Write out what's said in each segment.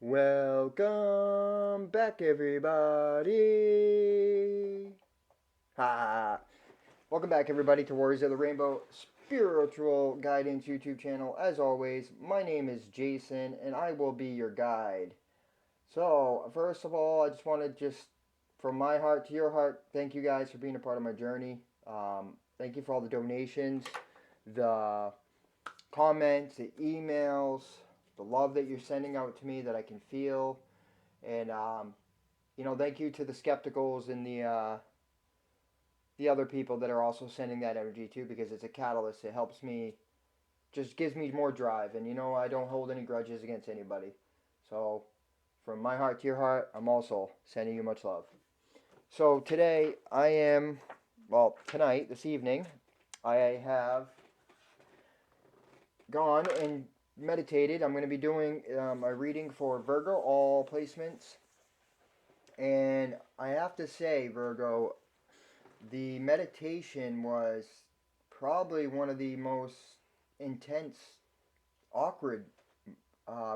Welcome back, everybody. Ha! Welcome back, everybody, to Warriors of the Rainbow Spiritual Guidance YouTube channel. As always, my name is Jason, and I will be your guide. So, first of all, I just want to from my heart to your heart, thank you guys for being a part of my journey. Thank you for all the donations, the comments, the emails, the love that you're sending out to me that I can feel. And thank you to the skepticals and the other people that are also sending that energy too, because it's a catalyst. It helps me, just gives me more drive, and I don't hold any grudges against anybody. So, from my heart to your heart, I'm also sending you much love. So today tonight, this evening, I have gone and meditated. I'm going to be doing a reading for Virgo, all placements. And I have to say, Virgo, the meditation was probably one of the most intense, awkward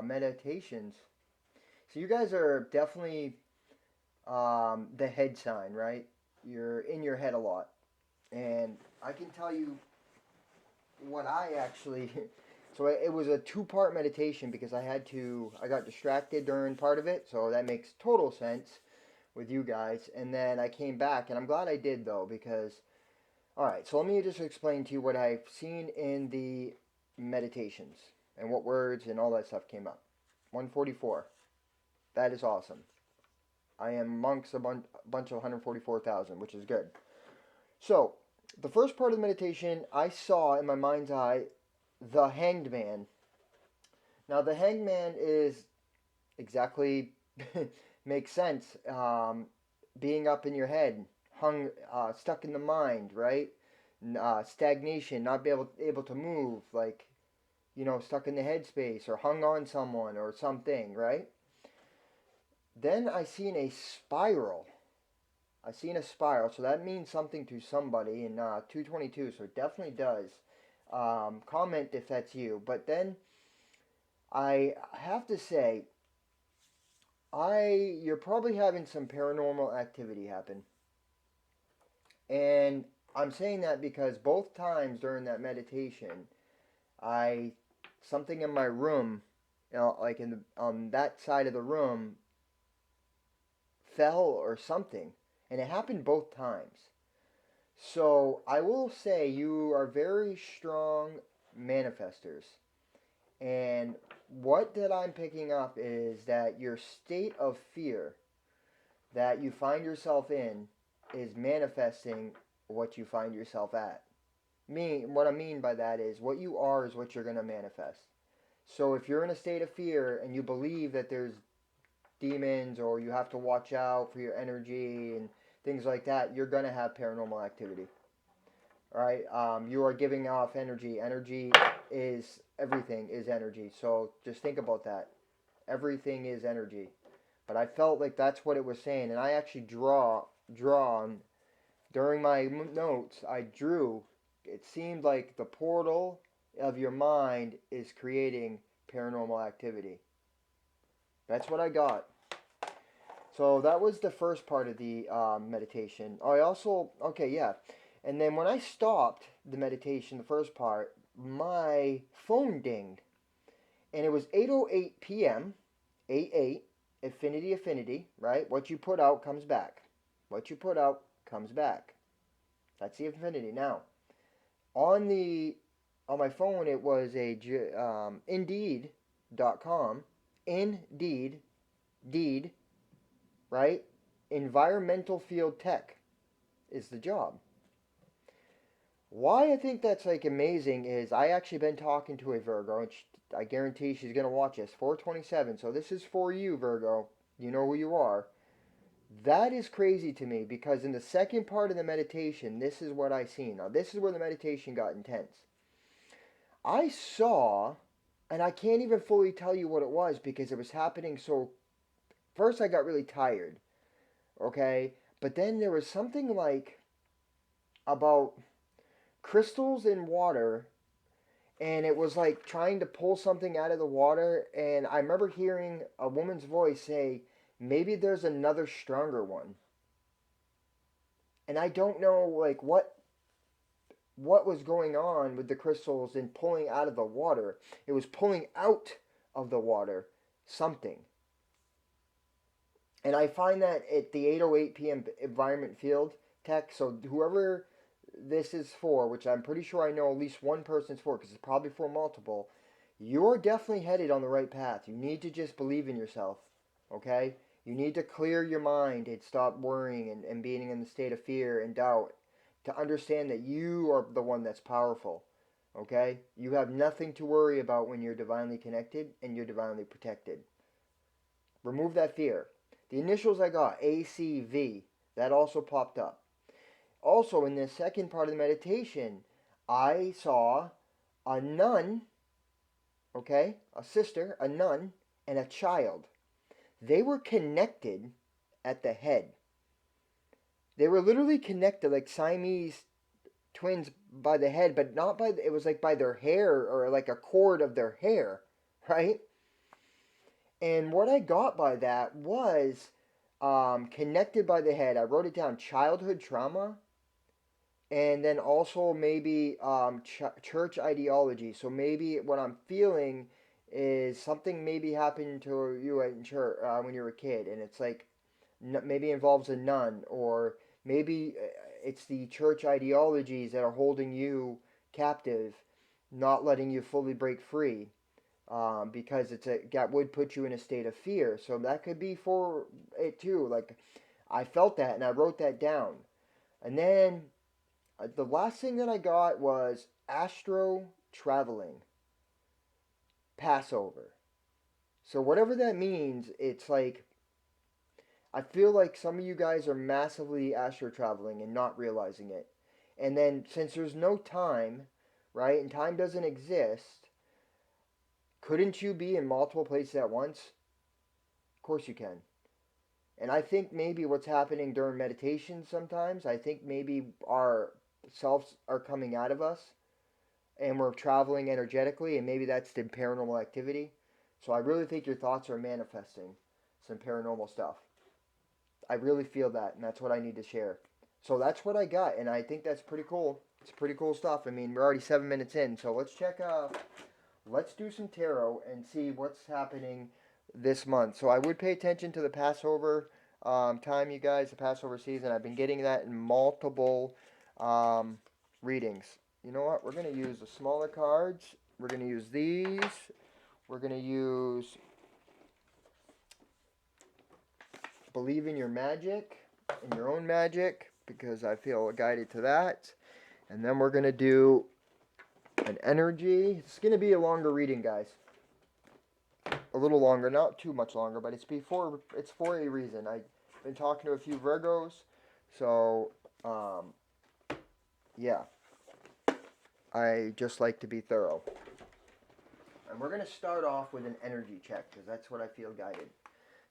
meditations. So you guys are definitely the head sign, right? You're in your head a lot. And I can tell you what I actually. So it was a two-part meditation because I got distracted during part of it, so that makes total sense with you guys. And then I came back, and I'm glad I did though, because, all right, so let me just explain to you what I've seen in the meditations and what words and all that stuff came up. 144. That is awesome. I am amongst a bunch of 144,000, which is good. So, the first part of the meditation, I saw in my mind's eye the Hanged Man. Now, the Hanged Man is exactly makes sense. Being up in your head, stuck in the mind, right? Stagnation, not be able to move, like stuck in the headspace or hung on someone or something, right? Then I seen a spiral. I seen a spiral, so that means something to somebody in 222. So it definitely does. Comment if that's you. But then I have to say, you're probably having some paranormal activity happen. And I'm saying that because both times during that meditation, I something in my room, like in the, on that side of the room, fell or something, and it happened both times. So I will say you are very strong manifestors, and what that I'm picking up is that your state of fear that you find yourself in is manifesting what you find yourself at. What I mean by that is what you are is what you're going to manifest. So if you're in a state of fear and you believe that there's demons or you have to watch out for your energy and things like that, you're going to have paranormal activity. All right? You are giving off energy. Energy is everything is energy. So just think about that. Everything is energy. But I felt like that's what it was saying, and I actually drawn during my notes. I drew. It seemed like the portal of your mind is creating paranormal activity. That's what I got. So that was the first part of the meditation. I also, okay, yeah. And then when I stopped the meditation, the first part, my phone dinged. And it was 8:08 p.m., 8:8, affinity, right? What you put out comes back. What you put out comes back. That's the affinity. Now, on the on my phone, it was a Indeed.com, Indeed, right? Environmental field tech is the job. Why I think that's like amazing is I actually been talking to a Virgo, and I guarantee she's gonna watch this. 427. So this is for you, Virgo. You know who you are. That is crazy to me because in the second part of the meditation, this is what I seen. Now this is where the meditation got intense. I saw, and I can't even fully tell you what it was because it was happening so. First, I got really tired, okay? But then there was something like about crystals in water, and it was like trying to pull something out of the water. And I remember hearing a woman's voice say, maybe there's another stronger one. And I don't know like what was going on with the crystals in pulling out of the water. It was pulling out of the water something. And I find that at the 8:08 p.m. environment field tech, so whoever this is for, which I'm pretty sure I know at least one person's for, because it's probably for multiple, you're definitely headed on the right path. You need to just believe in yourself, okay? You need to clear your mind and stop worrying and being in the state of fear and doubt to understand that you are the one that's powerful, okay? You have nothing to worry about when you're divinely connected and you're divinely protected. Remove that fear. The initials I got, ACV, that also popped up. Also, in the second part of the meditation, I saw a nun, okay, a sister, a nun, and a child. They were connected at the head. They were literally connected like Siamese twins by the head, but not by, it was like by their hair or like a cord of their hair, right? And what I got by that was connected by the head. I wrote it down, childhood trauma, and then also maybe church ideology. So maybe what I'm feeling is something maybe happened to you in church when you were a kid, and it's like maybe involves a nun, or maybe it's the church ideologies that are holding you captive, not letting you fully break free. Because that would put you in a state of fear. So that could be for it too. Like I felt that and I wrote that down. And then the last thing that I got was astro traveling, Passover. So whatever that means, it's like I feel like some of you guys are massively astro traveling and not realizing it. And then since there's no time, right, and time doesn't exist, couldn't you be in multiple places at once? Of course you can. And I think maybe what's happening during meditation sometimes, I think maybe our selves are coming out of us and we're traveling energetically, and maybe that's the paranormal activity. So I really think your thoughts are manifesting some paranormal stuff. I really feel that, and that's what I need to share. So that's what I got, and I think that's pretty cool. It's pretty cool stuff. I mean, we're already 7 minutes in, so let's check let's do some tarot and see what's happening this month. So I would pay attention to the Passover time, you guys, the Passover season. I've been getting that in multiple readings. You know what? We're going to use the smaller cards. We're going to use these. We're going to use Believe in Your Magic, in Your Own Magic, because I feel guided to that. And then we're going to do an energy. It's going to be a longer reading, guys. A little longer, not too much longer, but it's for a reason. I've been talking to a few Virgos, so yeah, I just like to be thorough. And we're going to start off with an energy check, because that's what I feel guided.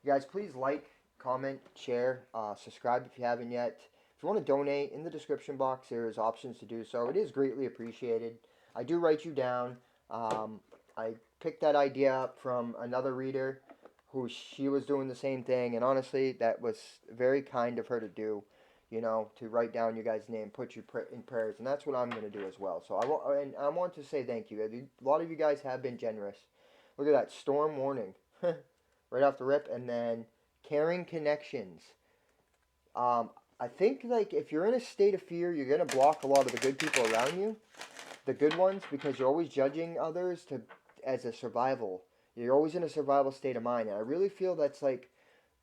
You guys, please like, comment, share, subscribe if you haven't yet. If you want to donate, in the description box there is options to do so. It is greatly appreciated. I do write you down. I picked that idea up from another reader who she was doing the same thing, and honestly that was very kind of her to do, you know, to write down your guys' name, put you in prayers, and that's what I'm going to do as well. So I want to say thank you. A lot of you guys have been generous. Look at that, storm warning right off the rip. And then caring connections. I think like if you're in a state of fear, you're going to block a lot of the good people around you, the good ones, because you're always judging others as a survival. You're always in a survival state of mind, and I really feel that's like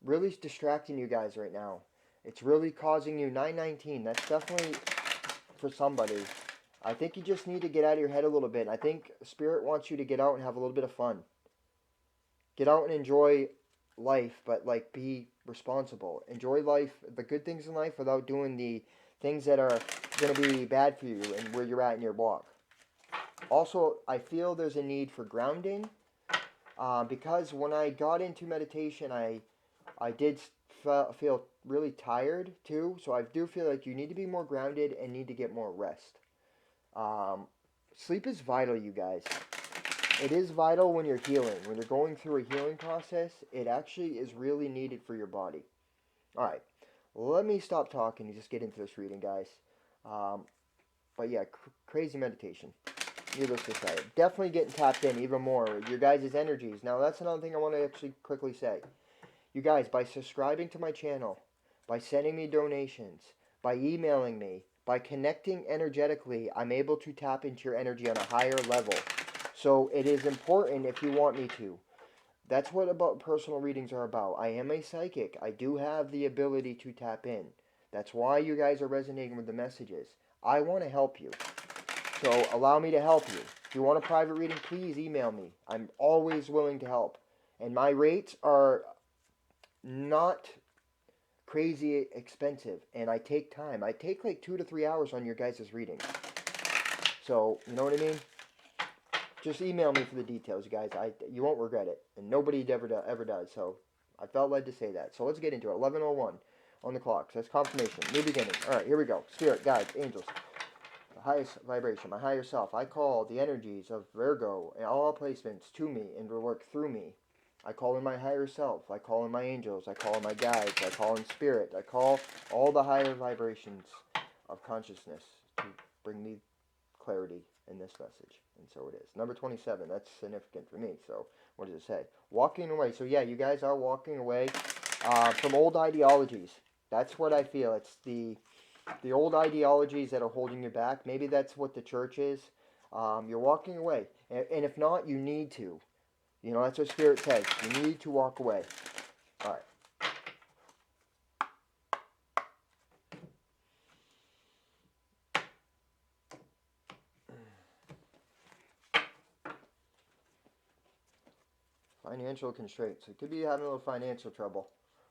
really distracting you guys right now. It's really causing you 919. That's definitely for somebody. I think you just need to get out of your head a little bit. I think Spirit wants you to get out and have a little bit of fun. Get out and enjoy life, but like be responsible. Enjoy life, the good things in life, without doing the things that are going to be bad for you and where you're at in your walk. Also, I feel there's a need for grounding, because when I got into meditation, I did feel really tired too. So I do feel like you need to be more grounded and need to get more rest. Sleep is vital, you guys. It is vital when you're healing. When you're going through a healing process, it actually is really needed for your body. Alright, let me stop talking and just get into this reading, guys. But yeah, crazy meditation. Needless to say. Definitely getting tapped in even more. Your guys' energies. Now, that's another thing I want to actually quickly say. You guys, by subscribing to my channel, by sending me donations, by emailing me, by connecting energetically, I'm able to tap into your energy on a higher level. So it is important if you want me to. That's what about personal readings are about. I am a psychic. I do have the ability to tap in. That's why you guys are resonating with the messages. I want to help you. So allow me to help you. If you want a private reading, please email me. I'm always willing to help. And my rates are not crazy expensive. And I take time. I take like 2 to 3 hours on your guys' readings. So, you know what I mean? Just email me for the details, you guys. You won't regret it. And nobody ever does. So I felt led to say that. So let's get into it. 11:01 on the clock. So that's confirmation. New beginning. All right, here we go. Spirit, guides, angels. The highest vibration, my higher self. I call the energies of Virgo and all placements to me and to work through me. I call in my higher self. I call in my angels. I call in my guides. I call in spirit. I call all the higher vibrations of consciousness to bring me clarity in this message. And so it is. Number 27, that's significant for me. So what does it say? Walking away. So yeah, you guys are walking away from old ideologies. That's what I feel. It's the old ideologies that are holding you back. Maybe that's what the church is. You're walking away. And if not, you need to. You know, that's what Spirit says. You need to walk away. All right. Financial constraints. It could be having a little financial trouble.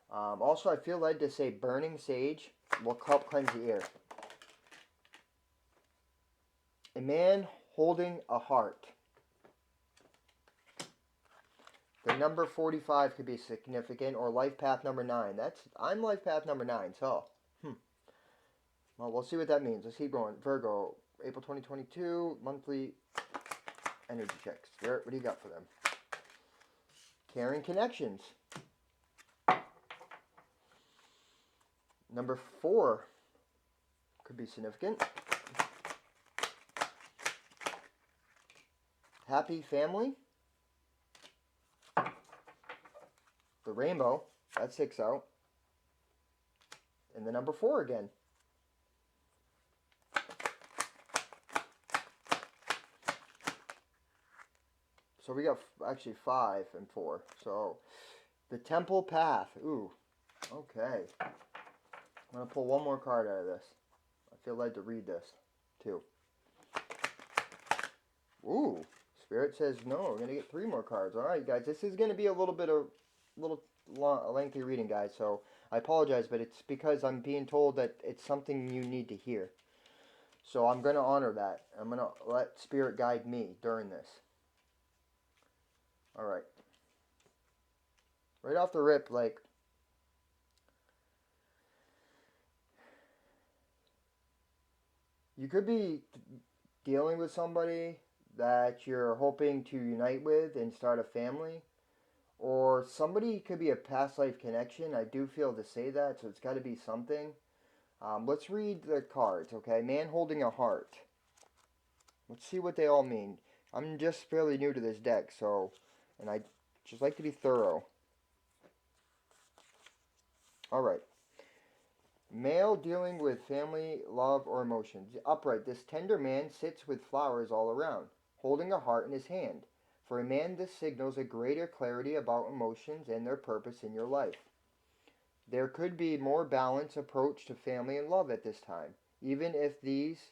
Also, I feel led to say burning sage will help cleanse the air. A man holding a heart. The number 45 could be significant, or life path number 9. I'm life path number 9, so. Well, we'll see what that means. Let's keep going. Virgo, April 2022, monthly energy checks. What do you got for them? Caring connections. Number 4 could be significant. Happy family. The rainbow. That's 6 out. And the number 4 again. So we got actually 5 and 4. So the temple path. Ooh. Okay. I'm going to pull one more card out of this. I feel led to read this too. Ooh. Spirit says no. We're going to get 3 more cards. All right, guys. This is going to be a lengthy reading, guys. So I apologize, but it's because I'm being told that it's something you need to hear. So I'm going to honor that. I'm going to let Spirit guide me during this. All right. Right off the rip, like, you could be dealing with somebody that you're hoping to unite with and start a family. Or somebody could be a past life connection. I do feel to say that, so it's got to be something. Let's read the cards, okay? Man holding a heart. Let's see what they all mean. I'm just fairly new to this deck, so, and I just like to be thorough. Alright. Male dealing with family, love, or emotions. Upright. This tender man sits with flowers all around, holding a heart in his hand. For a man, this signals a greater clarity about emotions and their purpose in your life. There could be more balanced approach to family and love at this time, even if these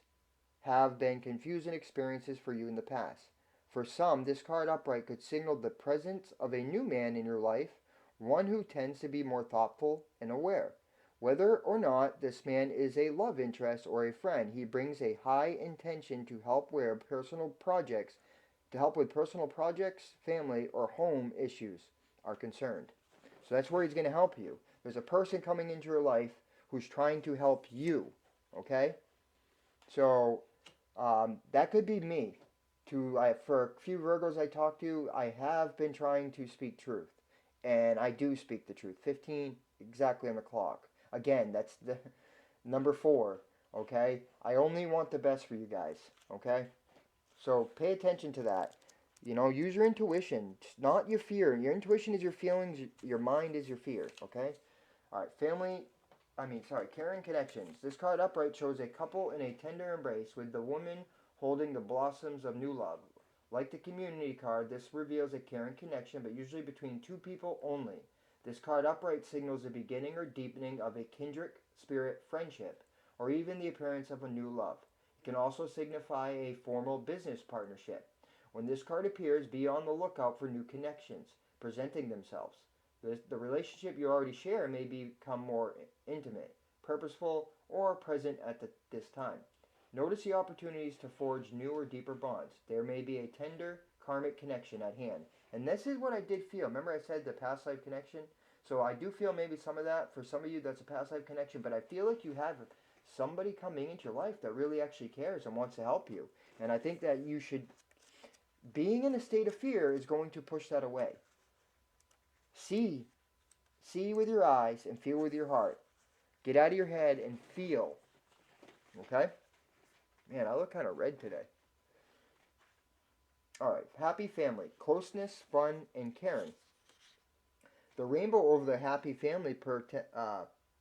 have been confusing experiences for you in the past. For some, this card upright could signal the presence of a new man in your life, one who tends to be more thoughtful and aware. Whether or not this man is a love interest or a friend, he brings a high intention to help with personal projects, family, or home issues are concerned. So that's where he's going to help you. There's a person coming into your life who's trying to help you, okay? So That could be me. For a few Virgos I talk to, I have been trying to speak truth, and I do speak the truth. 15 exactly on the clock. Again, that's the number 4. Okay, I only want the best for you guys. Okay, so pay attention to that. Use your intuition, not your fear. Your intuition is your feelings. Your mind is your fear. Okay. All right, caring connections. This card upright shows a couple in a tender embrace with the woman holding the blossoms of new love. Like the community card, this reveals a caring connection, but usually between two people only. This card upright signals the beginning or deepening of a kindred spirit friendship, or even the appearance of a new love. It can also signify a formal business partnership. When this card appears, be on the lookout for new connections presenting themselves. The relationship you already share may become more intimate, purposeful, or present at this time. Notice the opportunities to forge new or deeper bonds. There may be a tender karmic connection at hand. And this is what I did feel. Remember I said the past life connection? So I do feel maybe some of that. For some of you, that's a past life connection. But I feel like you have somebody coming into your life that really actually cares and wants to help you. And I think that you should, being in a state of fear is going to push that away. See with your eyes and feel with your heart. Get out of your head and feel. Okay? Man, I look kind of red today. Alright, happy family. Closeness, fun, and caring. The rainbow over the happy family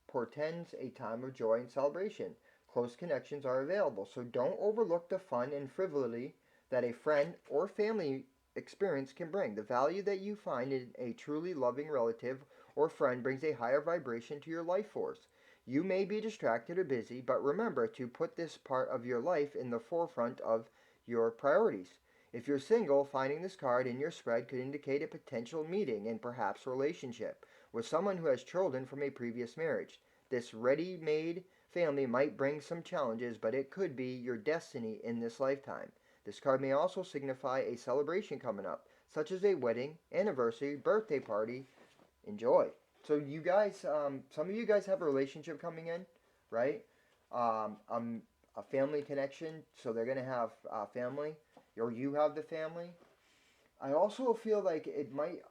portends a time of joy and celebration. Close connections are available, so don't overlook the fun and frivolity that a friend or family experience can bring. The value that you find in a truly loving relative or friend brings a higher vibration to your life force. You may be distracted or busy, but remember to put this part of your life in the forefront of your priorities. If you're single, finding this card in your spread could indicate a potential meeting and perhaps relationship with someone who has children from a previous marriage. This ready-made family might bring some challenges, but it could be your destiny in this lifetime. This card may also signify a celebration coming up, such as a wedding, anniversary, birthday party. Enjoy. So you guys, some of you guys have a relationship coming in, right? A family connection, so they're gonna have family, or you have the family. I also feel like it might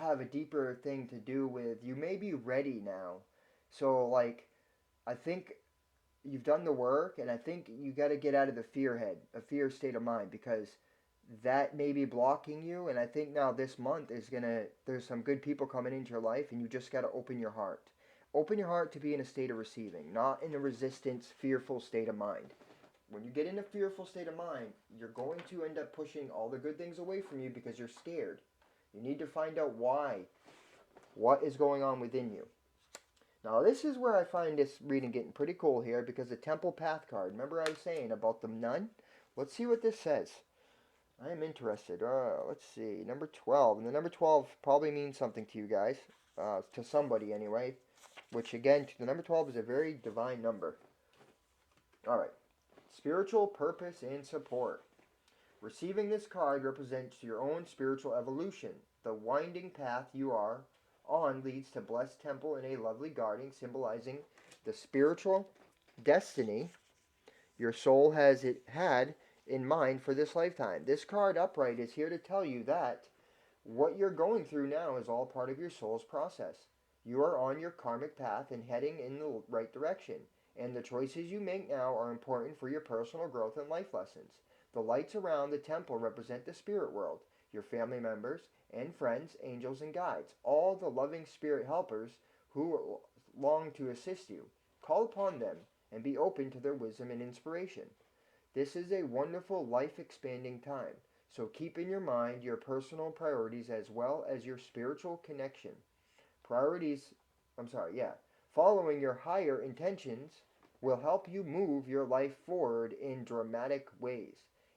have a deeper thing to do with you may be ready now. So like, I think you've done the work, and I think you got to get out of the a fear state of mind, because that may be blocking you. And I think now this month there's some good people coming into your life, and you just got to open your heart. Open your heart to be in a state of receiving, not in a resistance, fearful state of mind. When you get in a fearful state of mind, you're going to end up pushing all the good things away from you because you're scared. You need to find out why. What is going on within you? Now this is where I find this reading getting pretty cool here, because the Temple Path card, remember I was saying about the nun? Let's see what this says. I am interested. Let's see. Number 12. And the number 12 probably means something to you guys. To somebody anyway. Which again, the number 12 is a very divine number. Alright. Spiritual purpose and support. Receiving this card represents your own spiritual evolution. The winding path you are on leads to blessed temple in a lovely garden, symbolizing the spiritual destiny your soul has had in mind for this lifetime. This card upright is here to tell you that what you're going through now is all part of your soul's process. You are on your karmic path and heading in the right direction, and the choices you make now are important for your personal growth and life lessons. The lights around the temple represent the spirit world, your family members and friends, angels and guides, all the loving spirit helpers who long to assist you. Call upon them and be open to their wisdom and inspiration. This is a wonderful life-expanding time, so keep in your mind your personal priorities as well as your spiritual connection. Following your higher intentions will help you move your life forward in dramatic ways,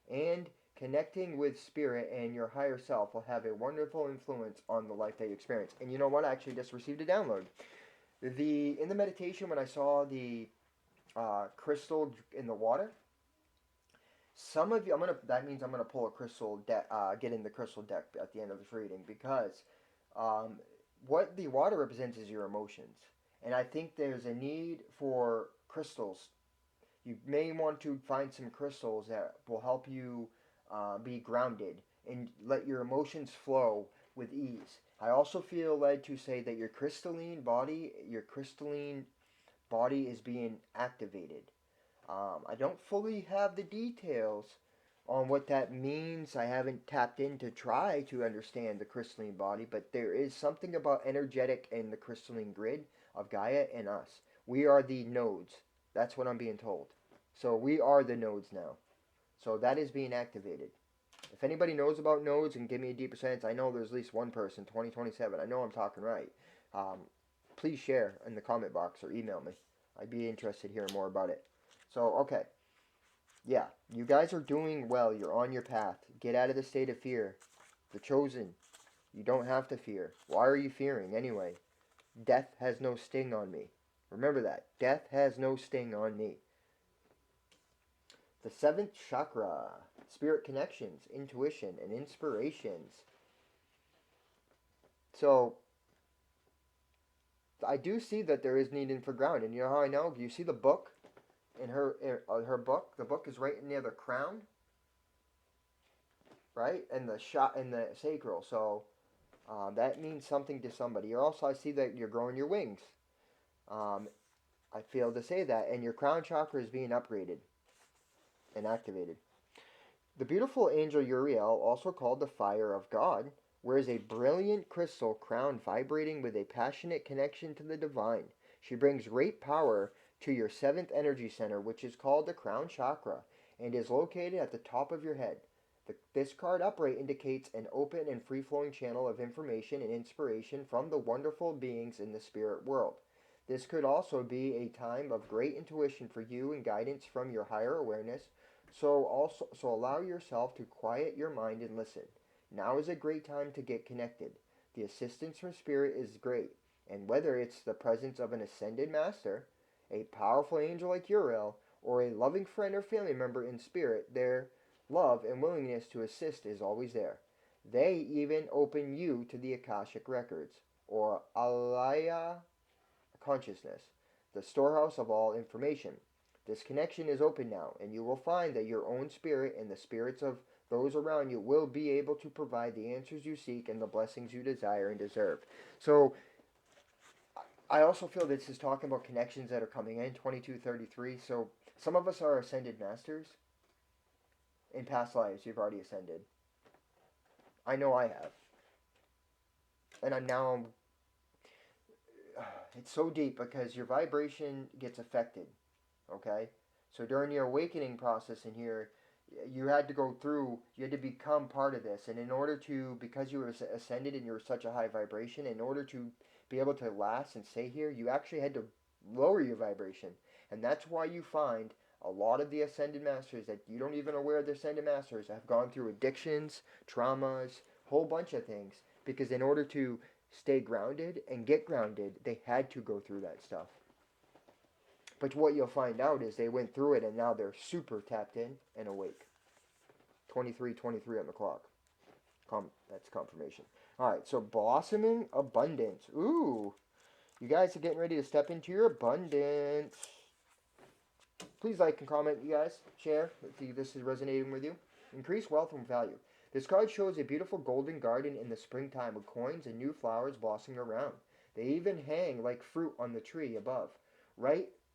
and connecting with spirit and your higher self will have a wonderful influence on the life that you experience. And you know what? I actually just received a download. In the meditation, when I saw the crystal in the water, some of you, that means I'm gonna pull a crystal deck, get in the crystal deck at the end of this reading, because what the water represents is your emotions, and I think there's a need for crystals. You may want to find some crystals that will help you be grounded and let your emotions flow with ease. I also feel led to say that your crystalline body is being activated. I don't fully have the details on what that means. I haven't tapped in to try to understand the crystalline body, but there is something about energetic in the crystalline grid of Gaia and us. We are the nodes. That's what I'm being told. So we are the nodes now. So that is being activated. If anybody knows about nodes and give me a deeper sense, I know there's at least one person, 2027. I know I'm talking right. Please share in the comment box or email me. I'd be interested hearing more about it. So, okay. Yeah, you guys are doing well. You're on your path. Get out of the state of fear. The chosen. You don't have to fear. Why are you fearing anyway? Death has no sting on me. Remember that. Death has no sting on me. The seventh chakra. Spirit connections, intuition, and inspirations. So, I do see that there is needing for ground. And you know how I know? You see the book? In her book, the book is right near the crown, right, and the sacral. So that means something to somebody. You're also, I see that you're growing your wings. I feel to say that, and your crown chakra is being upgraded and activated. The beautiful angel Uriel, also called the Fire of God, wears a brilliant crystal crown vibrating with a passionate connection to the divine. She brings great power to your seventh energy center, which is called the crown chakra, and is located at the top of your head. This card upright indicates an open and free-flowing channel of information and inspiration from the wonderful beings in the spirit world. This could also be a time of great intuition for you and guidance from your higher awareness, so allow yourself to quiet your mind and listen. Now is a great time to get connected. The assistance from spirit is great, and whether it's the presence of an ascended master, a powerful angel like Uriel, or a loving friend or family member in spirit, their love and willingness to assist is always there. They even open you to the Akashic Records, or Alaya Consciousness, the storehouse of all information. This connection is open now, and you will find that your own spirit and the spirits of those around you will be able to provide the answers you seek and the blessings you desire and deserve. So, I also feel this is talking about connections that are coming in, 2233. So, some of us are ascended masters. In past lives, you've already ascended. I know I have. And it's so deep because your vibration gets affected. Okay? So during your awakening process in here, you had to become part of this. And in order to, because you were ascended and you were such a high vibration, in order to be able to last and stay here, you actually had to lower your vibration. And that's why you find a lot of the ascended masters that you don't even aware the ascended masters have gone through addictions, traumas, whole bunch of things. Because in order to stay grounded and get grounded, they had to go through that stuff. But what you'll find out is they went through it and now they're super tapped in and awake. 23:23 on the clock. That's confirmation. Alright, so blossoming abundance. Ooh, you guys are getting ready to step into your abundance. Please like and comment, you guys. Share if this is resonating with you. Increase wealth and value. This card shows a beautiful golden garden in the springtime with coins and new flowers blossoming around. They even hang like fruit on the tree above.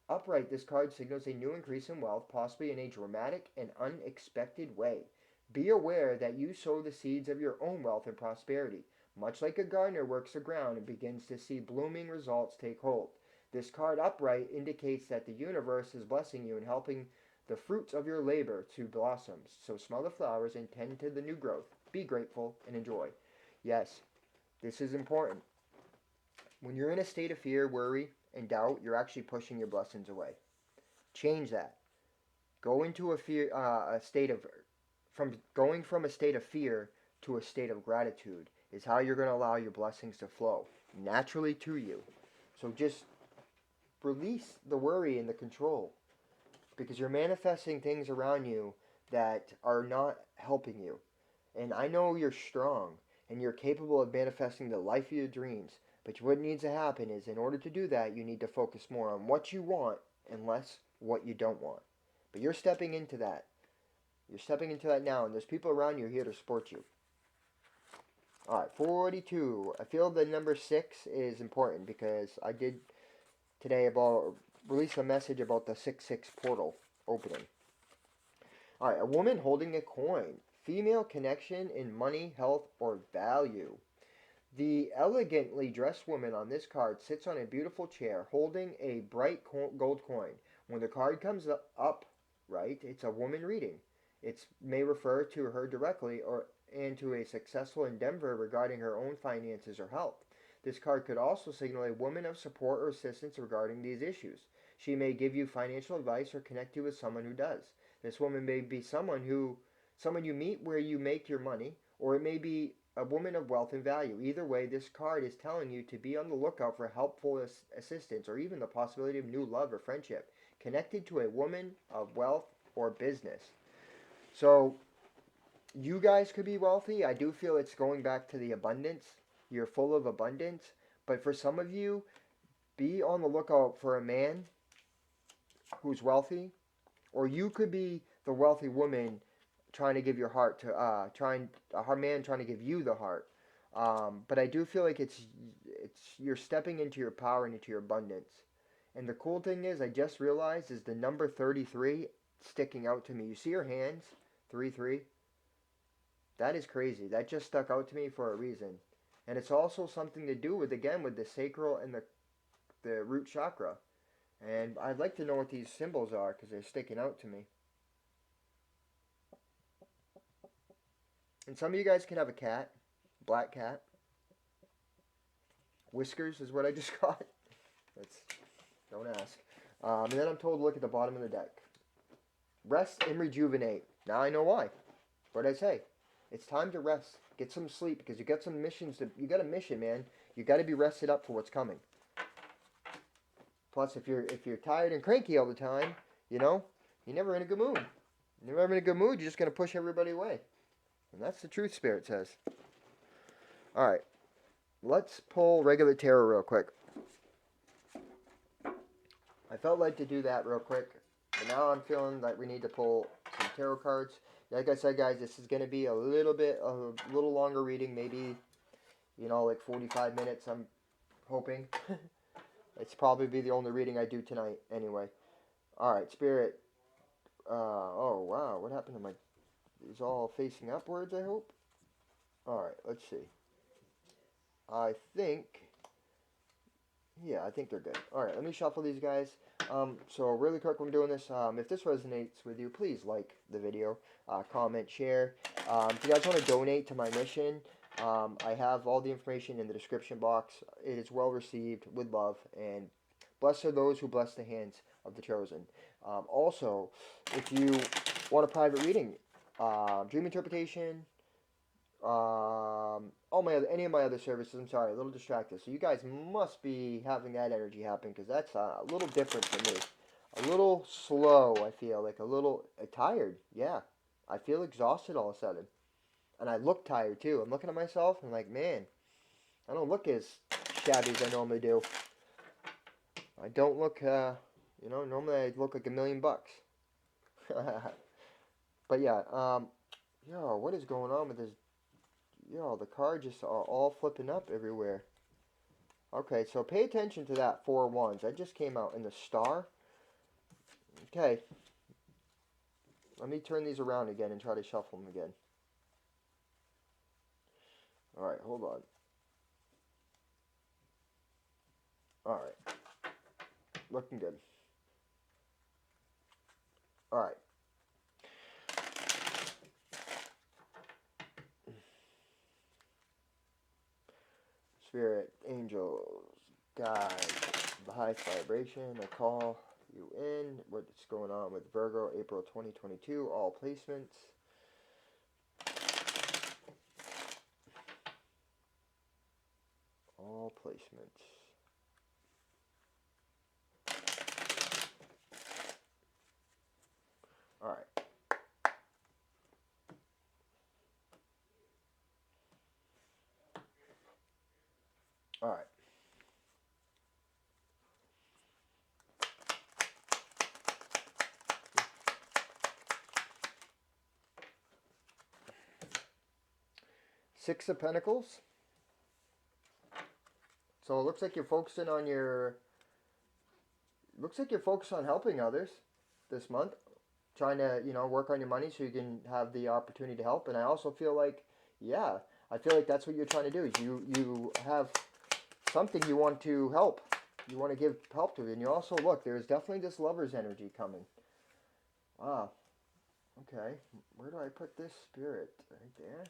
Upright, this card signals a new increase in wealth, possibly in a dramatic and unexpected way. Be aware that you sow the seeds of your own wealth and prosperity, much like a gardener works the ground and begins to see blooming results take hold. This card upright indicates that the universe is blessing you and helping the fruits of your labor to blossom. So smell the flowers and tend to the new growth. Be grateful and enjoy. Yes, this is important. When you're in a state of fear, worry, and doubt, you're actually pushing your blessings away. Change that. Go into going from a state of fear to a state of gratitude is how you're going to allow your blessings to flow naturally to you. So just release the worry and the control, because you're manifesting things around you that are not helping you. And I know you're strong and you're capable of manifesting the life of your dreams. But what needs to happen is, in order to do that, you need to focus more on what you want and less what you don't want. But you're stepping into that. You're stepping into that now, and there's people around you here to support you. All right, 42. I feel the number 6 is important because I did today release a message about the 6-6 portal opening. All right, a woman holding a coin. Female connection in money, health, or value. The elegantly dressed woman on this card sits on a beautiful chair holding a bright gold coin. When the card comes up, right, it's a woman reading. It may refer to her directly and to a successful endeavor regarding her own finances or health. This card could also signal a woman of support or assistance regarding these issues. She may give you financial advice or connect you with someone who does. This woman may be someone you meet where you make your money, or it may be a woman of wealth and value. Either way, this card is telling you to be on the lookout for helpful assistance or even the possibility of new love or friendship connected to a woman of wealth or business. So you guys could be wealthy. I do feel it's going back to the abundance. You're full of abundance. But for some of you, be on the lookout for a man who's wealthy, or you could be the wealthy woman trying to give your heart to a man trying to give you the heart. But I do feel like it's you're stepping into your power and into your abundance. And the cool thing is, I just realized, is the number 33 sticking out to me. You see your hands, 3-3. That is crazy. That just stuck out to me for a reason. And it's also something to do with, again, with the sacral and the root chakra. And I'd like to know what these symbols are because they're sticking out to me. And some of you guys can have a cat, black cat. Whiskers is what I just got. Don't ask. And then I'm told to look at the bottom of the deck. Rest and rejuvenate. Now I know why. What did I say? It's time to rest. Get some sleep because you got some missions. You got a mission, man. You got to be rested up for what's coming. Plus, if you're tired and cranky all the time, you're never in a good mood. You're never in a good mood. You're just gonna push everybody away. And that's the truth, Spirit says. All right, let's pull regular tarot real quick. I felt like to do that real quick, but now I'm feeling like we need to pull some tarot cards. Like I said, guys, this is going to be a little longer reading, maybe, like 45 minutes, I'm hoping. It's probably be the only reading I do tonight, anyway. All right, Spirit. Oh, wow, what happened to my... These all facing upwards, I hope? All right, let's see. I think they're good. All right, let me shuffle these guys. So really quick, when I'm doing this, if this resonates with you, please like the video, comment, share. If you guys want to donate to my mission, I have all the information in the description box. It is well received with love, and blessed are those who bless the hands of the chosen. Also, if you want a private reading, dream interpretation, any of my other services. I'm sorry, a little distracted. So you guys must be having that energy happen because that's a little different for me. A little slow, I feel, like a little tired. Yeah, I feel exhausted all of a sudden. And I look tired too. I'm looking at myself and I'm like, man, I don't look as shabby as I normally do. I don't look, normally I look like $1 million. But yeah, what is going on with this? The cards just are all flipping up everywhere. Okay, so pay attention to that 4 wands. That just came out in the star. Okay. Let me turn these around again and try to shuffle them again. Alright, hold on. Alright. Looking good. Alright. Spirit, angels, guides, the highest vibration, I call you in. What's going on with Virgo April 2022, all placements. All placements. Alright. Alright. Six of Pentacles. So it looks like you're focusing on helping others this month. Trying to, work on your money so you can have the opportunity to help. And I also feel like, yeah, I feel like that's what you're trying to do. Is you have something you want to help. You want to give help to. And you also, look, there's definitely this lover's energy coming. Ah, okay. Where do I put this spirit? Right there.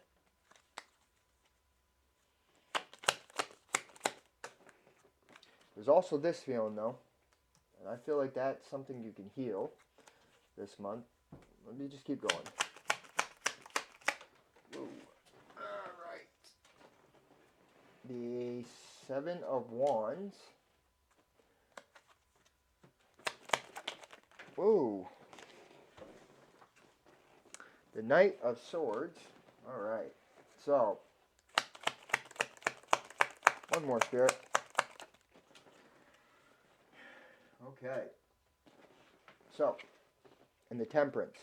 There's also this feeling, though. And I feel like that's something you can heal this month. Let me just keep going. Whoa. All right. The Seven of Wands. Whoa. The Knight of Swords. All right. So, one more, Spirit. Okay. So, and the Temperance.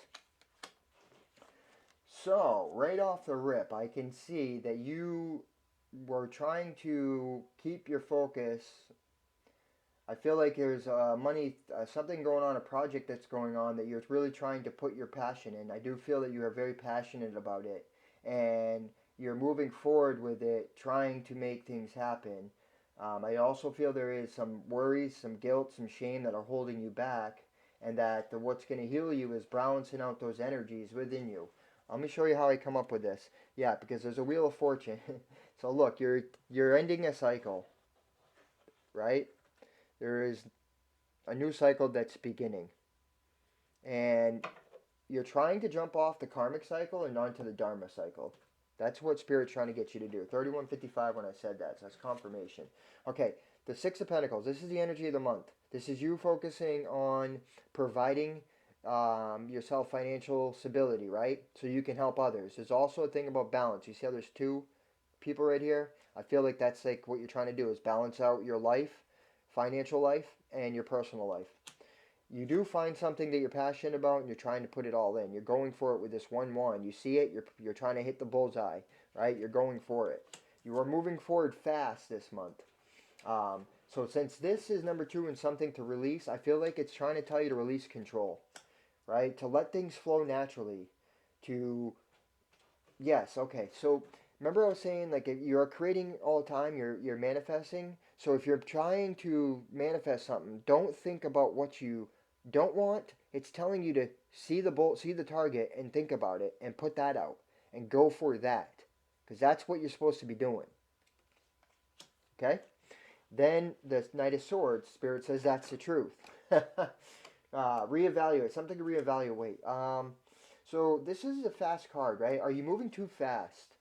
So, right off the rip, I can see that you were trying to keep your focus. I feel like there's something going on, a project that's going on that you're really trying to put your passion in. I do feel that you are very passionate about it, and you're moving forward with it, trying to make things happen. I also feel there is some worries, some guilt, some shame that are holding you back, and that what's going to heal you is balancing out those energies within you. Let me show you how I come up with this. Yeah, because there's a Wheel of Fortune. So look, you're ending a cycle, right? There is a new cycle that's beginning, and you're trying to jump off the karmic cycle and onto the dharma cycle. That's what Spirit's trying to get you to do. 3155 when I said that, so that's confirmation. Okay, the Six of Pentacles. This is the energy of the month. This is you focusing on providing yourself financial stability, right? So you can help others. There's also a thing about balance. You see how there's two people right here? I feel like that's like what you're trying to do is balance out your life, financial life, and your personal life. You do find something that you're passionate about and you're trying to put it all in. You're going for it with this 1-1. You see it, you're trying to hit the bullseye, right? You're going for it. You are moving forward fast this month. So since this is number 2 and something to release, I feel like it's trying to tell you to release control, right? To let things flow naturally. Yes, okay. So remember I was saying like if you're creating all the time, you're manifesting. So if you're trying to manifest something, don't think about what you don't want. It's telling you to see the target and think about it and put that out and go for that. Because that's what you're supposed to be doing. Okay? Then the Knight of Swords, Spirit says that's the truth. Reevaluate. Something to reevaluate. So this is a fast card, right? Are you moving too fast?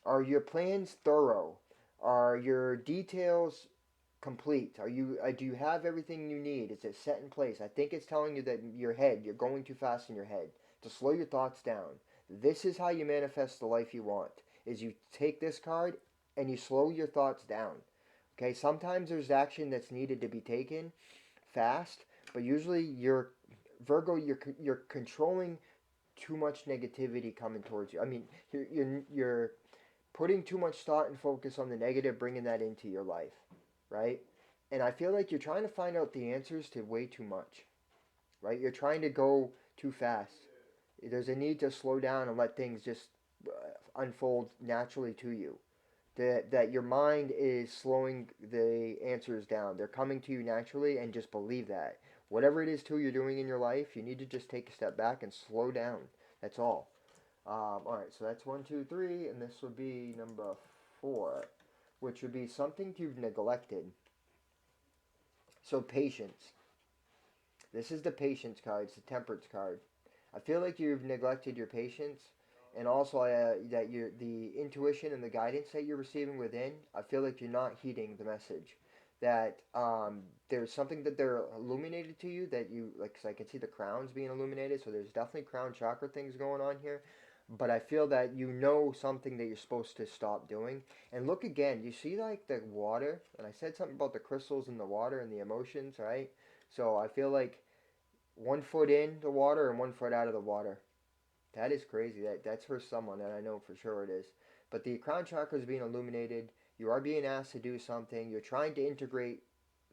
Are your plans thorough? Are your details complete? Do you have everything you need? Is it set in place? I think it's telling you that you're going too fast in your head. To slow your thoughts down. This is how you manifest the life you want. Is you take this card and you slow your thoughts down. Okay, sometimes there's action that's needed to be taken fast, but usually you're controlling too much negativity coming towards you. I mean, you're putting too much thought and focus on the negative, bringing that into your life, right? And I feel like you're trying to find out the answers to way too much, right? You're trying to go too fast. There's a need to slow down and let things just unfold naturally to you. That your mind is slowing the answers down. They're coming to you naturally, and just believe that. Whatever it is too you're doing in your life, you need to just take a step back and slow down. That's all. Alright, so that's 1, 2, 3, and this would be number 4, which would be something you've neglected. So patience. This is the patience card. It's the temperance card. I feel like you've neglected your patience, and also that the intuition and the guidance that you're receiving within. I feel like you're not heeding the message. That there's something that they're illuminated to you that you like. Cause I can see the crowns being illuminated, so there's definitely crown chakra things going on here. But I feel that you know something that you're supposed to stop doing. And look again, you see like the water, and I said something about the crystals in the water and the emotions, right? So I feel like 1 foot in the water and 1 foot out of the water. That is crazy. That's for someone, and I know for sure it is. But the crown chakra is being illuminated. You are being asked to do something. You're trying to integrate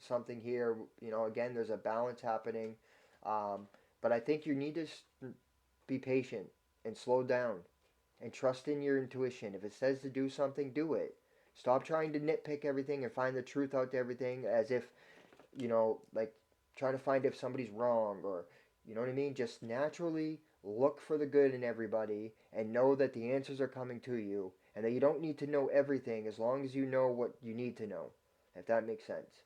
something here. You know, again, there's a balance happening. But I think you need to be patient and slow down and trust in your intuition. If it says to do something, do it. Stop trying to nitpick everything and find the truth out to everything as if, you know, like trying to find if somebody's wrong or, you know what I mean? Just naturally look for the good in everybody and know that the answers are coming to you and that you don't need to know everything as long as you know what you need to know, if that makes sense.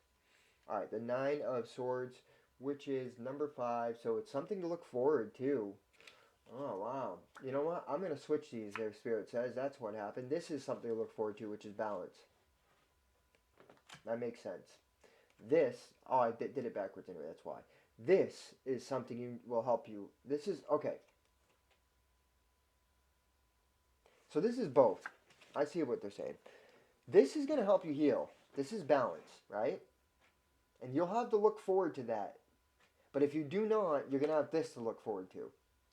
All right, the Nine of Swords, which is number 5, so it's something to look forward to. Oh, wow. You know what? I'm going to switch these there, Spirit says. That's what happened. This is something to look forward to, which is balance. That makes sense. This, oh, I did it backwards anyway, that's why. This is something you will help you. This is, okay. So this is both. I see what they're saying. This is going to help you heal. This is balance, right? And you'll have to look forward to that. But if you do not, you're going to have this to look forward to.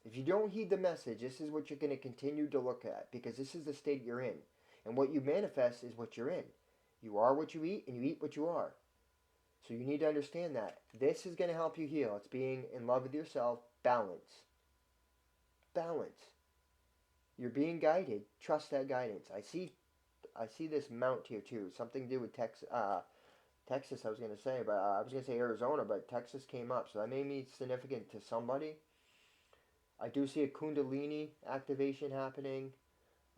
If you don't heed the message, this is what you're going to continue to look at because this is the state you're in. And what you manifest is what you're in. You are what you eat and you eat what you are. So you need to understand that. This is going to help you heal. It's being in love with yourself. Balance. Balance. You're being guided. Trust that guidance. I see this mount here too. Something to do with Texas, I was going to say, but I was going to say Arizona, but Texas came up. So that made me significant to somebody. I do see a Kundalini activation happening.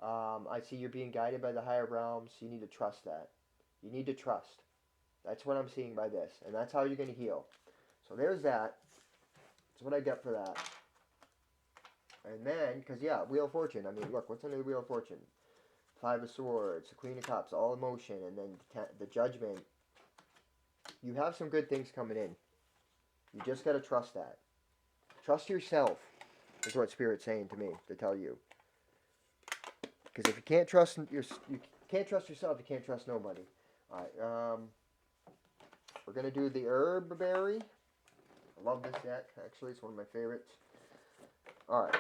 I see you're being guided by the higher realms. You need to trust that. You need to trust. That's what I'm seeing by this. And that's how you're going to heal. So there's that. That's what I get for that. And then, because yeah, Wheel of Fortune. I mean, look, what's under the Wheel of Fortune? 5 of Swords, the Queen of Cups, all emotion, and then the Judgment. You have some good things coming in. You just got to trust that. Trust yourself. Is what Spirit's saying to me to tell you. Because if you can't trust yourself, you can't trust nobody. All right. We're gonna do the herb berry. I love this deck. Actually, it's one of my favorites. All right.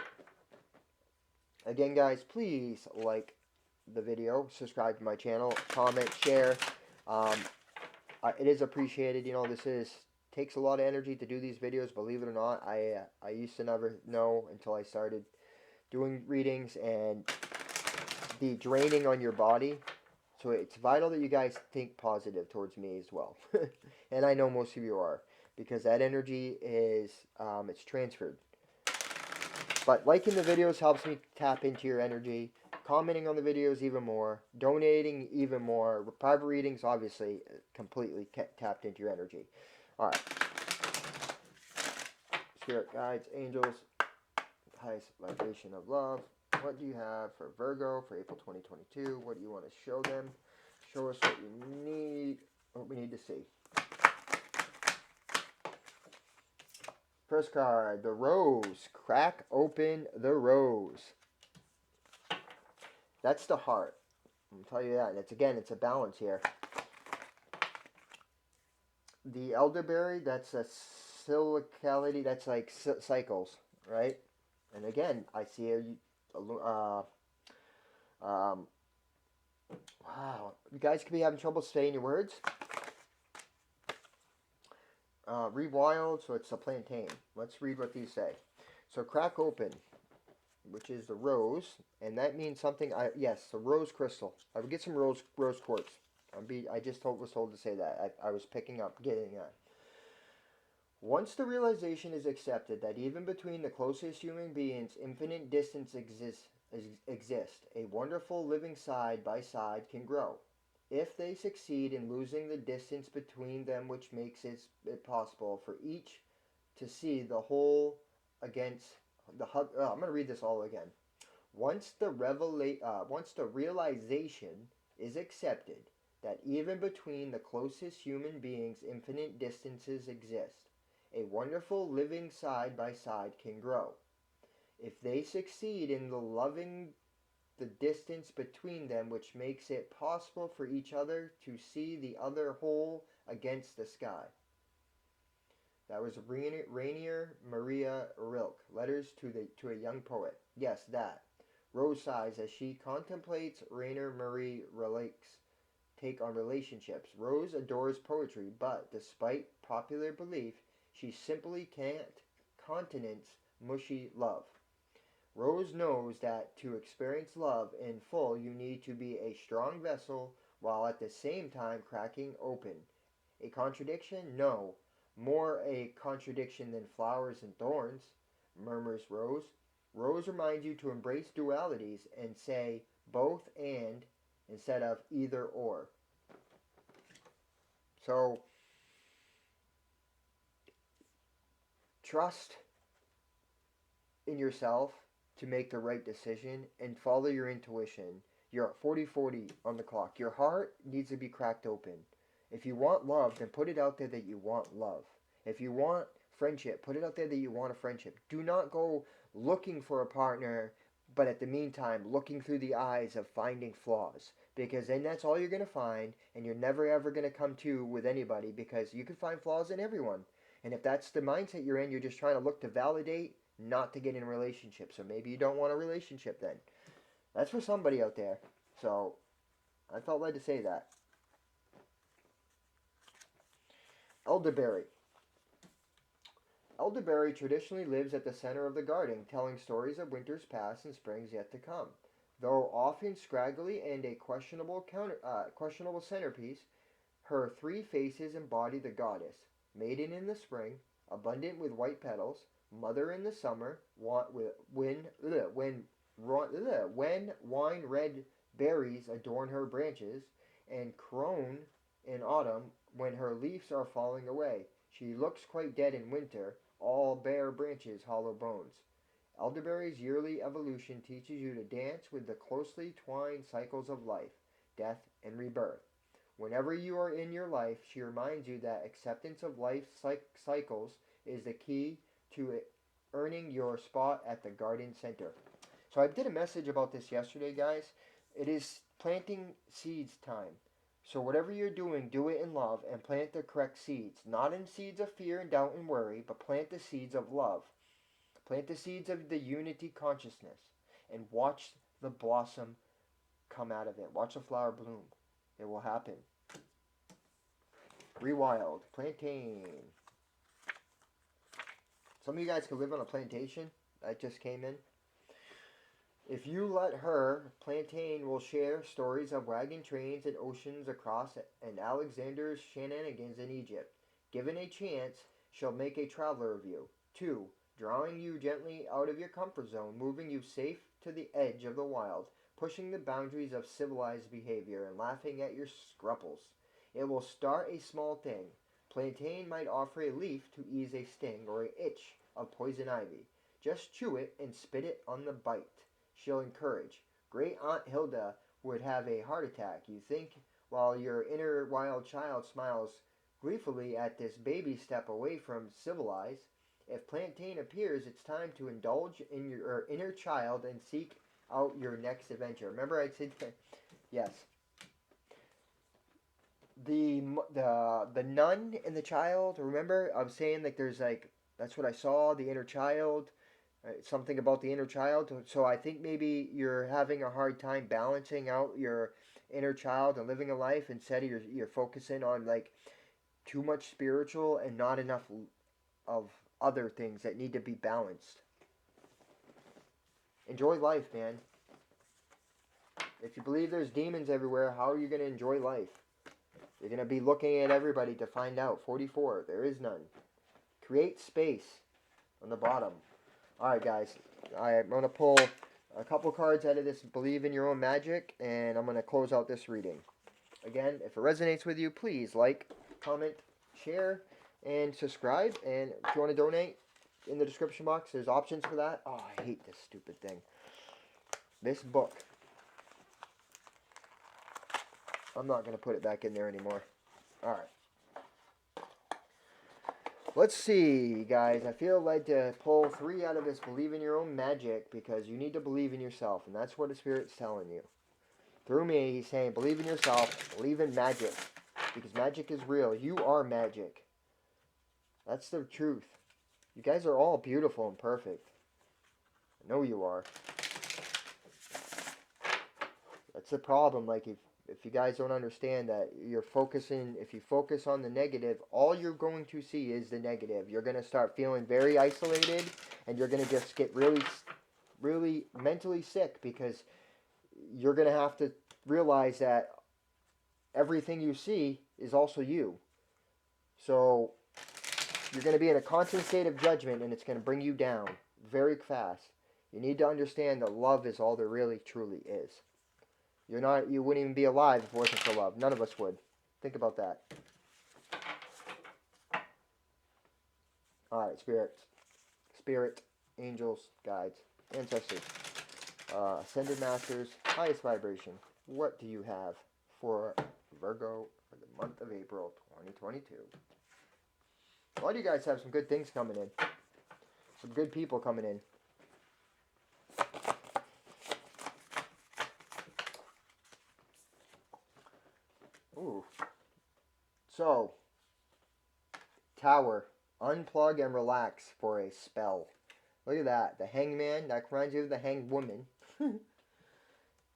Again, guys, please like the video, subscribe to my channel, comment, share. It is appreciated. You know, takes a lot of energy to do these videos. Believe it or not, I used to never know until I started doing readings and the draining on your body. So it's vital that you guys think positive towards me as well. And I know most of you are, because that energy is it's transferred. But liking the videos helps me tap into your energy. Commenting on the videos even more. Donating even more. Private readings, obviously, completely tapped into your energy. Alright. Spirit guides, angels, highest vibration of love. What do you have for Virgo for April 2022? What do you want to show them? Show us what you need, what we need to see. First card, the Rose. Crack open the Rose. That's the heart. I'll tell you that. And it's a balance here. The elderberry, that's a cyclicality. That's like cycles, right? And again, I see wow. You guys could be having trouble saying your words. Rewild, so it's a plantain. Let's read what these say. So crack open, which is the rose, and that means something. Yes, the rose crystal. I would get some rose quartz. I just was told to say that. I was getting that. Once the realization is accepted that even between the closest human beings, infinite distance exists, a wonderful living side by side can grow. If they succeed in losing the distance between them, which makes it possible for each to see the whole against the hug. I'm going to read this all again. Once the realization is accepted that even between the closest human beings, infinite distances exist, a wonderful living side by side can grow. If they succeed in loving the distance between them, which makes it possible for each other to see the other whole against the sky. That was Rainier Maria Rilke, Letters to a Young Poet. Yes, that. Rose sighs as she contemplates Rainer Marie Rilke's take on relationships. Rose adores poetry, but despite popular belief, she simply can't countenance mushy love. Rose knows that to experience love in full, you need to be a strong vessel while at the same time cracking open. A contradiction? No. More a contradiction than flowers and thorns, murmurs Rose. Rose reminds you to embrace dualities and say both and instead of either or. So, trust in yourself to make the right decision and follow your intuition. You're at 40-40 on the clock. Your heart needs to be cracked open. If you want love, then put it out there that you want love. If you want friendship, put it out there that you want a friendship. Do not go looking for a partner, but at the meantime, looking through the eyes of finding flaws. Because then that's all you're going to find, and you're never ever going to come to with anybody because you can find flaws in everyone. And if that's the mindset you're in, you're just trying to look to validate, not to get in a relationship. So maybe you don't want a relationship then. That's for somebody out there. So I felt led to say that. Elderberry. Elderberry traditionally lives at the center of the garden, telling stories of winters past and springs yet to come. Though often scraggly and a questionable centerpiece, her three faces embody the goddess: maiden in the spring, abundant with white petals; mother in the summer, when wine red berries adorn her branches; and crone in autumn, when her leaves are falling away. She looks quite dead in winter, all bare branches, hollow bones. Elderberry's yearly evolution teaches you to dance with the closely twined cycles of life, death, and rebirth. Whenever you are in your life, she reminds you that acceptance of life's cycles is the key to earning your spot at the garden center. So I did a message about this yesterday, guys. It is planting seeds time. So whatever you're doing, do it in love and plant the correct seeds. Not in seeds of fear and doubt and worry, but plant the seeds of love. Plant the seeds of the unity consciousness and watch the blossom come out of it. Watch the flower bloom. It will happen. Rewild. Plantain. Some of you guys could live on a plantation. That just came in. If you let her, Plantain will share stories of wagon trains and oceans across and Alexander's shenanigans in Egypt. Given a chance, she'll make a traveler of you. 2. Drawing you gently out of your comfort zone, moving you safe to the edge of the wild, pushing the boundaries of civilized behavior and laughing at your scruples. It will start a small thing. Plantain might offer a leaf to ease a sting or an itch of poison ivy. Just chew it and spit it on the bite. She'll encourage. Great Aunt Hilda would have a heart attack, you think, while your inner wild child smiles gleefully at this baby step away from civilized. If Plantain appears, it's time to indulge in your inner child and seek out your next adventure. Remember I said, yes. The nun and the child, remember I was saying like there's like, that's what I saw, the inner child. Something about the inner child. So I think maybe you're having a hard time balancing out your inner child and living a life. Instead, you're focusing on like too much spiritual and not enough of other things that need to be balanced. Enjoy life, man. If you believe there's demons everywhere, how are you going to enjoy life? You're going to be looking at everybody to find out. 44, there is none. Create space on the bottom. Alright guys, I'm going to pull a couple cards out of this Believe in Your Own Magic, and I'm going to close out this reading. Again, if it resonates with you, please like, comment, share, and subscribe. And if you want to donate, in the description box, there's options for that. Oh, I hate this stupid thing. This book. I'm not going to put it back in there anymore. Alright. Let's see, guys. I feel led to pull 3 out of this Believe in Your Own Magic because you need to believe in yourself, and that's what the Spirit's telling you. Through me, he's saying, believe in yourself, believe in magic, because magic is real. You are magic. That's the truth. You guys are all beautiful and perfect. I know you are. That's the problem. Like if you guys don't understand that you're focusing, if you focus on the negative, all you're going to see is the negative. You're going to start feeling very isolated, and you're going to just get really mentally sick, because you're going to have to realize that everything you see is also you. So you're going to be in a constant state of judgment, and it's going to bring you down very fast. You need to understand that love is all there really truly is. You wouldn't even be alive if it wasn't for love. None of us would. Think about that. Alright, spirit, angels, guides, ancestors, ascended masters, highest vibration. What do you have for Virgo for the month of April 2022? A lot of you guys have some good things coming in. Some good people coming in. Ooh. So, Tower. Unplug and relax for a spell. Look at that. The Hangman. That reminds you of the Hanged Woman.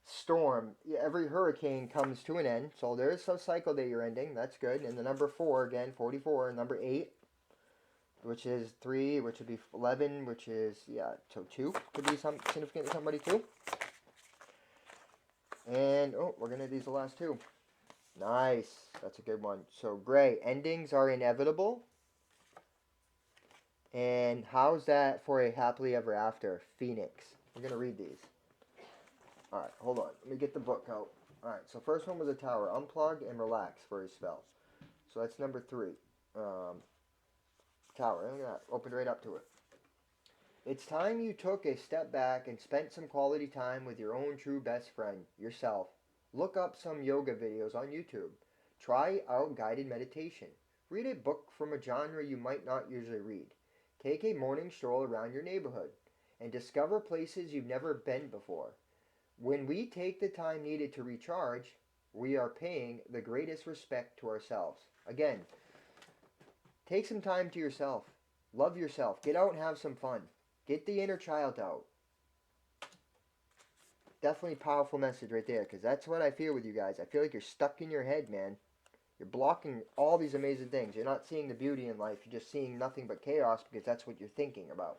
Storm. Yeah, every hurricane comes to an end. So there's a cycle that you're ending. That's good. And the number 4, again, 44. Number 8, which is 3, which would be 11, which is, yeah, so 2. Could be some significant to somebody too. And, oh, we're going to do these the last 2. Nice. That's a good one. So, Gray. Endings are inevitable. And how's that for a happily ever after? Phoenix. We're going to read these. Alright, hold on. Let me get the book out. Alright, so first one was a Tower. Unplug and relax for a spell. So that's number 3. Tower. Look at that. Opened right up to it. It's time you took a step back and spent some quality time with your own true best friend, yourself. Look up some yoga videos on YouTube. Try out guided meditation. Read a book from a genre you might not usually read. Take a morning stroll around your neighborhood and discover places you've never been before. When we take the time needed to recharge, we are paying the greatest respect to ourselves. Again, take some time to yourself. Love yourself. Get out and have some fun. Get the inner child out. Definitely powerful message right there, because that's what I feel with you guys. I feel like you're stuck in your head, man. You're blocking all these amazing things. You're not seeing the beauty in life. You're just seeing nothing but chaos, because that's what you're thinking about.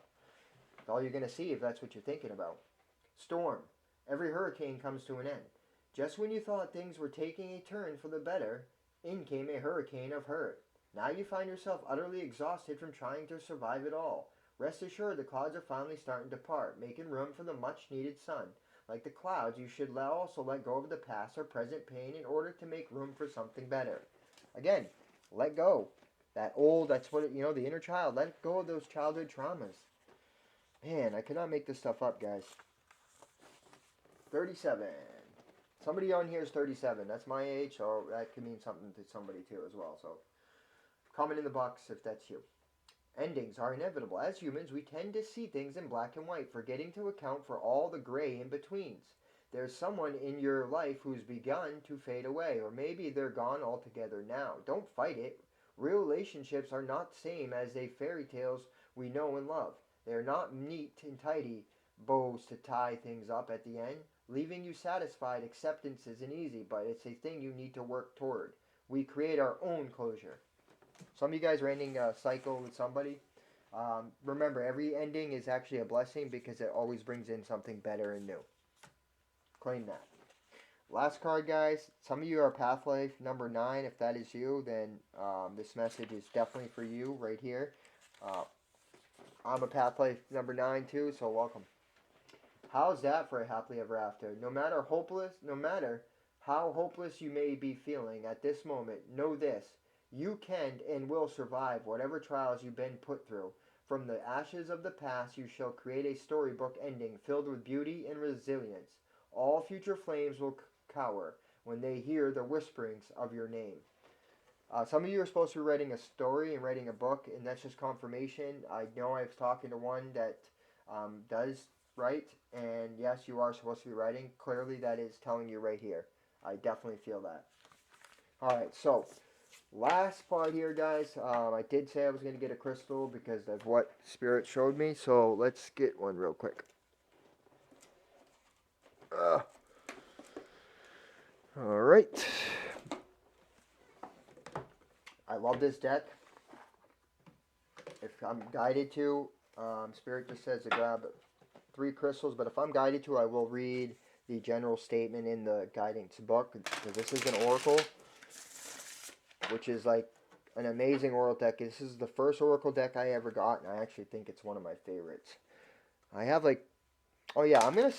That's all you're going to see if that's what you're thinking about. Storm. Every hurricane comes to an end. Just when you thought things were taking a turn for the better, in came a hurricane of hurt. Now you find yourself utterly exhausted from trying to survive it all. Rest assured the clouds are finally starting to part, making room for the much-needed sun. Like the clouds, you should also let go of the past or present pain in order to make room for something better. Again, let go. That's what, the inner child. Let go of those childhood traumas. Man, I cannot make this stuff up, guys. 37. Somebody on here is 37. That's my age, so that could mean something to somebody too as well. So, comment in the box if that's you. Endings are inevitable. As humans, we tend to see things in black and white, forgetting to account for all the gray in betweens. There's someone in your life who's begun to fade away, or maybe they're gone altogether now. Don't fight it. Real relationships are not the same as the fairy tales we know and love. They are not neat and tidy bows to tie things up at the end. Leaving you satisfied, acceptance isn't easy, but it's a thing you need to work toward. We create our own closure. Some of you guys are ending a cycle with somebody. Remember, every ending is actually a blessing, because it always brings in something better and new. Claim that. Last card, guys. Some of you are Path Life number 9. If that is you, then this message is definitely for you right here. I'm a Path Life number 9 too, so welcome. How's that for a happily ever after? No matter how hopeless you may be feeling at this moment, know this. You can and will survive whatever trials you've been put through. From the ashes of the past, you shall create a storybook ending filled with beauty and resilience. All future flames will cower when they hear the whisperings of your name. Some of you are supposed to be writing a story and writing a book, and that's just confirmation. I know I was talking to one that does write, and yes, you are supposed to be writing. Clearly, that is telling you right here. I definitely feel that. Alright, so last part here, guys. I did say I was going to get a crystal because of what Spirit showed me, so let's get one real quick. All right. I love this deck. If I'm guided to, Spirit just says to grab 3 crystals, but if I'm guided to, I will read the general statement in the guidance book, because this is an oracle, which is like an amazing oracle deck. This is the first oracle deck I ever got, and I actually think it's one of my favorites. I have like, oh yeah, I'm gonna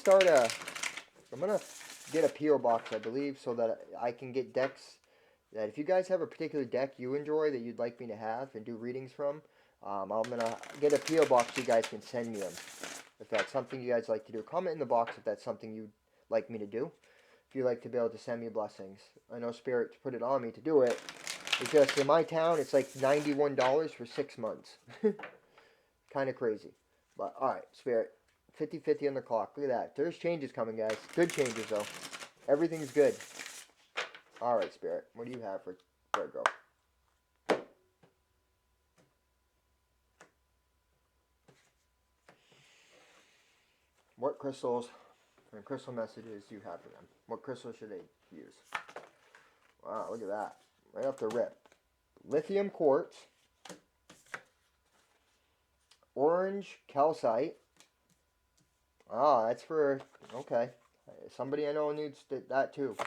get a PO box, I believe, so that I can get decks that if you guys have a particular deck you enjoy that you'd like me to have and do readings from, I'm gonna get a PO box so you guys can send me them. If that's something you guys like to do, comment in the box if that's something you'd like me to do. If you'd like to be able to send me blessings. I know Spirit put it on me to do it. It's just in my town, it's like $91 for 6 months. Kind of crazy. But alright, Spirit. 50-50 on the clock. Look at that. There's changes coming, guys. Good changes, though. Everything's good. Alright, Spirit. What do you have for Virgo? What crystals and crystal messages do you have for them? What crystal should they use? Wow, look at that. Right off the rip. Lithium quartz. Orange calcite. Ah, that's for, okay. Somebody I know needs that too.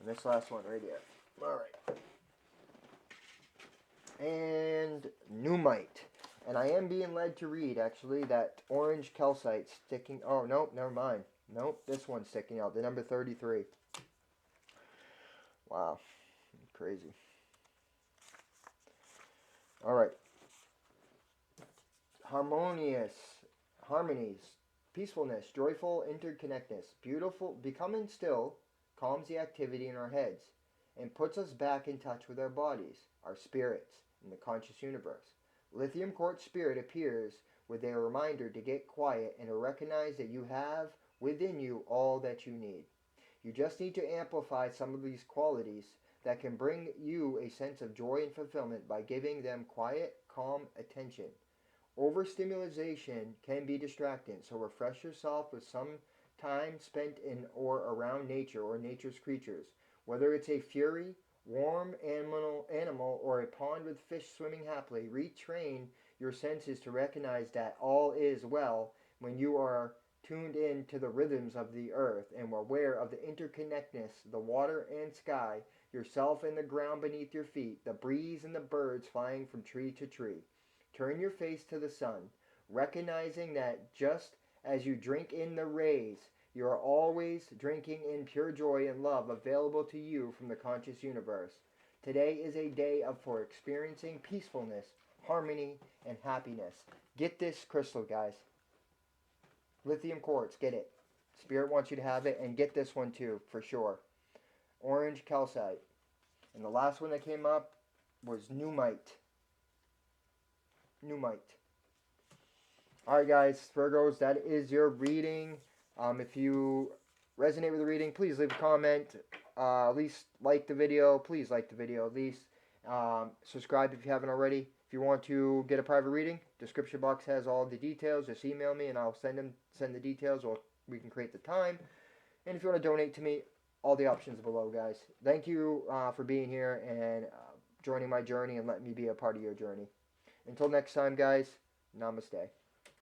And this last one right here. Alright. And Numite. And I am being led to read, actually, that orange calcite sticking. Oh, nope, never mind. Nope, this one's sticking out. The number 33. Wow. Crazy. Alright. Harmonies. Peacefulness. Joyful interconnectedness. Beautiful. Becoming still calms the activity in our heads and puts us back in touch with our bodies, our spirits, and the conscious universe. Lithium quartz spirit appears with a reminder to get quiet and to recognize that you have within you all that you need. You just need to amplify some of these qualities that can bring you a sense of joy and fulfillment by giving them quiet, calm attention. Overstimulation can be distracting, so refresh yourself with some time spent in or around nature or nature's creatures. Whether it's a fury, warm animal or a pond with fish swimming happily, retrain your senses to recognize that all is well when you are tuned in to the rhythms of the earth and aware of the interconnectedness, the water and sky, yourself and the ground beneath your feet, the breeze and the birds flying from tree to tree. Turn your face to the sun, recognizing that just as you drink in the rays, you are always drinking in pure joy and love available to you from the conscious universe. Today is a day for experiencing peacefulness, harmony, and happiness. Get this crystal, guys. Lithium quartz, get it. Spirit wants you to have it, and get this one too, for sure. Orange calcite. And the last one that came up was Numite. Alright guys, Virgos, that is your reading. If you resonate with the reading, please leave a comment. At least like the video. Please like the video at least. Subscribe if you haven't already. If you want to get a private reading, description box has all the details. Just email me and I'll send the details, or we can create the time. And if you want to donate to me, all the options below, guys. Thank you for being here and joining my journey and letting me be a part of your journey. Until next time, guys, namaste.